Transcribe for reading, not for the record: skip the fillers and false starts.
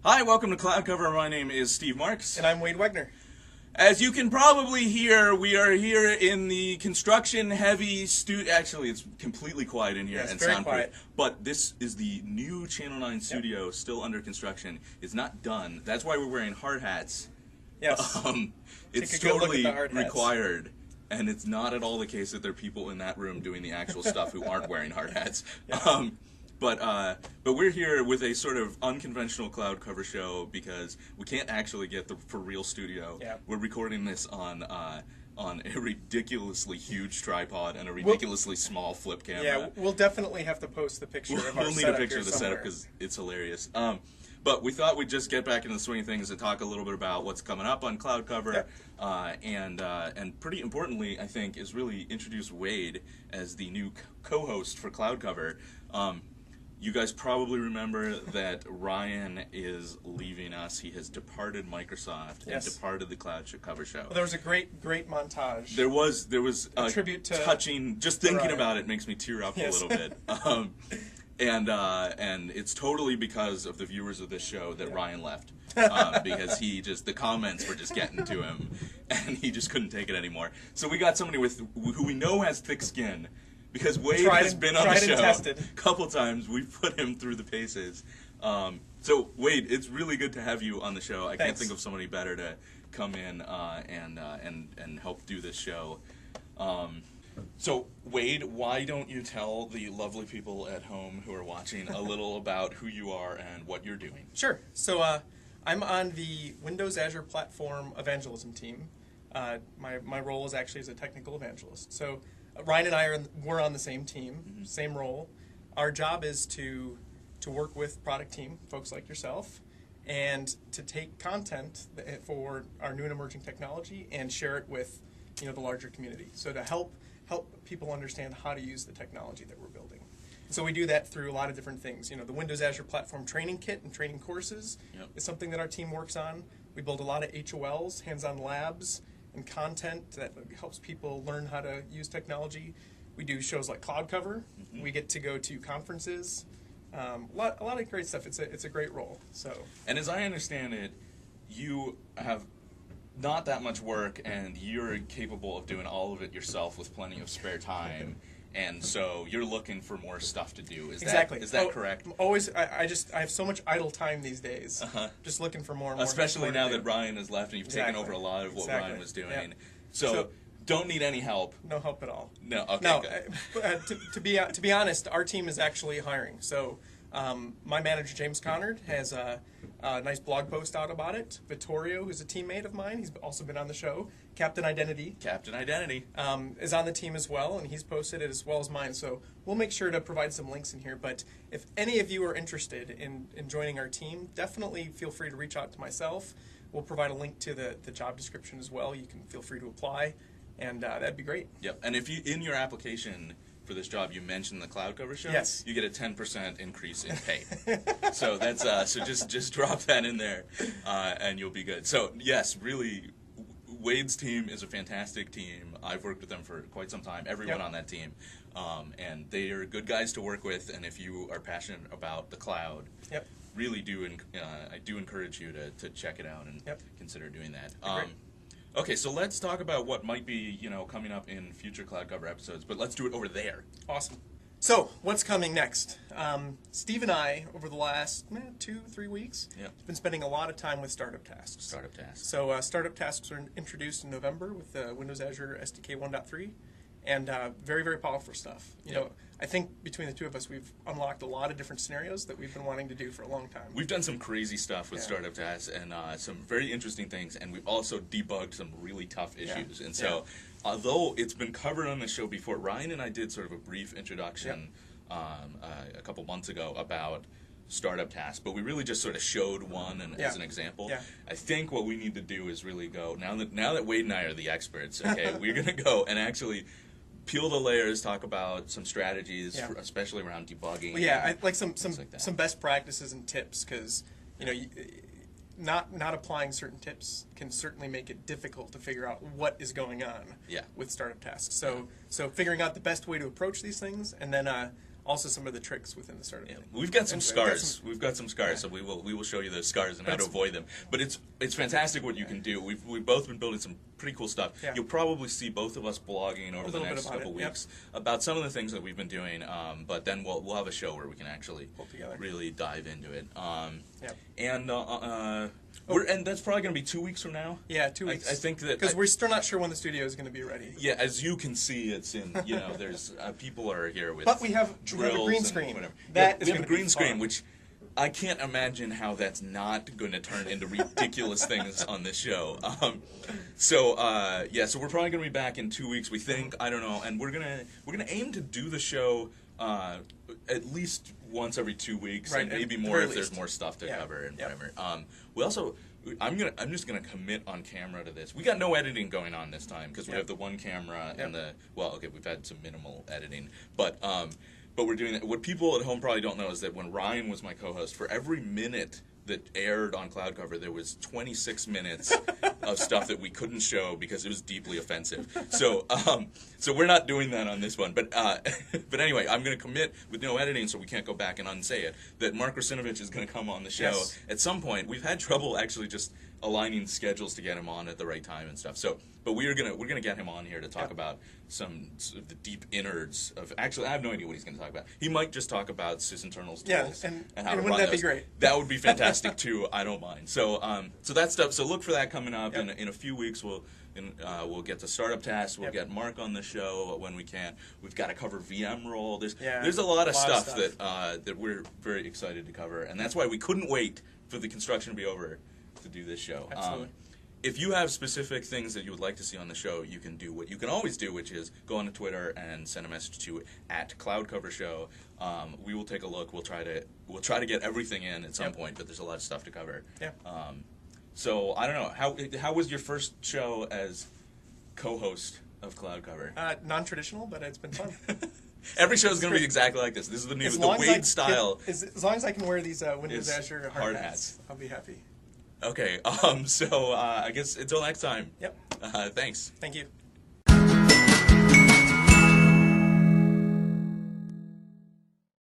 Hi, welcome to Cloud Cover. My name is Steve Marks. And I'm Wade Wegner. As you can probably hear, we are here in the construction-heavy studio. Actually, it's completely quiet in here Yes, and very soundproof. quiet. But this is the new Channel 9 studio, still under construction. It's not done. That's why we're wearing hard hats. Yes. It's Take a good look at totally the hard hats. required. And it's not at all the case that there are people in that room doing the actual stuff who aren't wearing hard hats. Yeah. But we're here with a sort of unconventional cloud cover show because we can't actually get the for real studio. Yeah. We're recording this on a ridiculously huge tripod and a ridiculously small flip camera. Yeah, we'll definitely have to post the picture of our We'll need a setup picture here of the somewhere. setup because it's hilarious. But we thought we'd just get back into the swing of things and talk a little bit about what's coming up on Cloud Cover, and pretty importantly, I think, is really introduce Wade as the new co-host for Cloud Cover. You guys probably remember that Ryan is leaving us. He has departed Microsoft and departed the Cloud Cover Show. Well, there was a great There montage. was a tribute to touching. Just thinking Ryan. about it makes me tear up Yes. a little bit. And it's totally because of the viewers of this show that Ryan left, because the comments were just getting to him, and he just couldn't take it anymore. So we got somebody who we know has thick skin, because Wade has been on the show a couple times. We've put him through the paces. So Wade, it's really good to have you on the show. I can't think of somebody better to come in and help do this show. So, Wade, why don't you tell the lovely people at home who are watching a little about who you are and what you're doing? Sure. So I'm on the Windows Azure platform evangelism team. My role is actually as a technical evangelist. So Ryan and I we're on the same team, same role. Our job is to work with product team, folks like yourself, and to take content for our new and emerging technology and share it with the larger community. So to help people understand how to use the technology that we're building. So we do that through a lot of different things. The Windows Azure Platform Training Kit and training courses is something that our team works on. We build a lot of HOLs, hands-on labs, and content that helps people learn how to use technology. We do shows like Cloud Cover. We get to go to conferences. A lot of great stuff. It's a great role. And as I understand it, you have not that much work, and you're capable of doing all of it yourself with plenty of spare time, and so you're looking for more stuff to do. Is that correct? Always. I have so much idle time these days. Just looking for more and more. Especially now that Ryan has left and you've taken over a lot of what Ryan was doing. Yeah. So don't need any help. No help at all. No. Okay. No. Good. To be honest, our team is actually hiring. So my manager James Conard has a nice blog post out about it. Vittorio, who's a teammate of mine, he's also been on the show. Captain Identity is on the team as well, and he's posted it as well as mine. So we'll make sure to provide some links in here. But if any of you are interested in joining our team, definitely feel free to reach out to myself. We'll provide a link to the job description as well. You can feel free to apply, and that'd be great. Yep. And if you in your application for this job, you mentioned the Cloud Cover Show. Yes. You get a 10% increase in pay. So that's so just drop that in there, and you'll be good. So yes, really, Wade's team is a fantastic team. I've worked with them for quite some time. Everyone on that team, and they are good guys to work with. And if you are passionate about the cloud, really I do encourage you to check it out and consider doing that. Okay, so let's talk about what might be, coming up in future Cloud Cover episodes, but let's do it over there. Awesome. So, what's coming next? Steve and I, over the last 2-3 weeks, have been spending a lot of time with startup tasks. So, startup tasks were introduced in November with the Windows Azure SDK 1.3, and very, very powerful stuff. I think between the two of us, we've unlocked a lot of different scenarios that we've been wanting to do for a long time. We've done some crazy stuff with startup tasks and some very interesting things, and we've also debugged some really tough issues. And so, although it's been covered on the show before, Ryan and I did sort of a brief introduction a couple months ago about startup tasks, but we really just sort of showed one as an example. I think what we need to do is really go, now that Wade and I are the experts, okay, we're going to go and actually peel the layers, talk about some strategies, especially around debugging. Well, I like some like best practices and tips, because not applying certain tips can certainly make it difficult to figure out what is going on with startup tasks. So figuring out the best way to approach these things, and then also some of the tricks within the startup. Yeah. thing. We've got some And scars. We've got some scars, so we will show you those scars and how to avoid them. But it's fantastic what you can do. We've both been building some pretty cool stuff. Yeah. You'll probably see both of us blogging over the next couple weeks about some of the things that we've been doing. But then we'll have a show where we can actually really dive into it. And and that's probably going to be 2 weeks from now. Yeah, 2 weeks. I think that because we're still not sure when the studio is going to be ready. Yeah, as you can see, it's in there's people are here with. But we have drills a green screen. Whatever. That we is have a gonna be green screen, fun. which I can't imagine how that's not going to turn into ridiculous things on this show. So we're probably going to be back in 2 weeks. We think, I don't know, and we're gonna aim to do the show at least once every 2 weeks, right, and maybe more if there's more stuff to cover and whatever. We also. I'm just gonna commit on camera to this. We got no editing going on this time because we have the one camera and we've had some minimal editing, but we're doing that. What people at home probably don't know is that when Ryan was my co-host, for every minute that aired on Cloud Cover, there was 26 minutes of stuff that we couldn't show because it was deeply offensive. So we're not doing that on this one. But anyway, I'm going to commit with no editing, so we can't go back and unsay it, that Mark Rasinovich is going to come on the show at some point. We've had trouble actually just aligning schedules to get him on at the right time and stuff. But we're gonna get him on here to talk about some of the deep innards of. Actually, I have no idea what he's going to talk about. He might just talk about sysinternals tools and how to run wouldn't that those. be great? That would be fantastic too. I don't mind. So that stuff. So look for that coming up in a few weeks. We'll get the startup task. We'll get Mark on the show when we can. We've got to cover VM role. There's a lot of stuff that we're very excited to cover, and that's why we couldn't wait for the construction to be over to do this show. Absolutely. If you have specific things that you would like to see on the show, you can do what you can always do, which is go on to Twitter and send a message to @CloudCoverShow. We will take a look. We'll try to get everything in at some point, but there's a lot of stuff to cover. Yeah. So I don't know how was your first show as co-host of Cloud Cover? Non-traditional, but it's been fun. Every show is going to be exactly like this. This is the Wade style. As long as I can wear these Windows Azure hard hats, I'll be happy. Okay. So I guess until next time. Yep. Thanks. Thank you.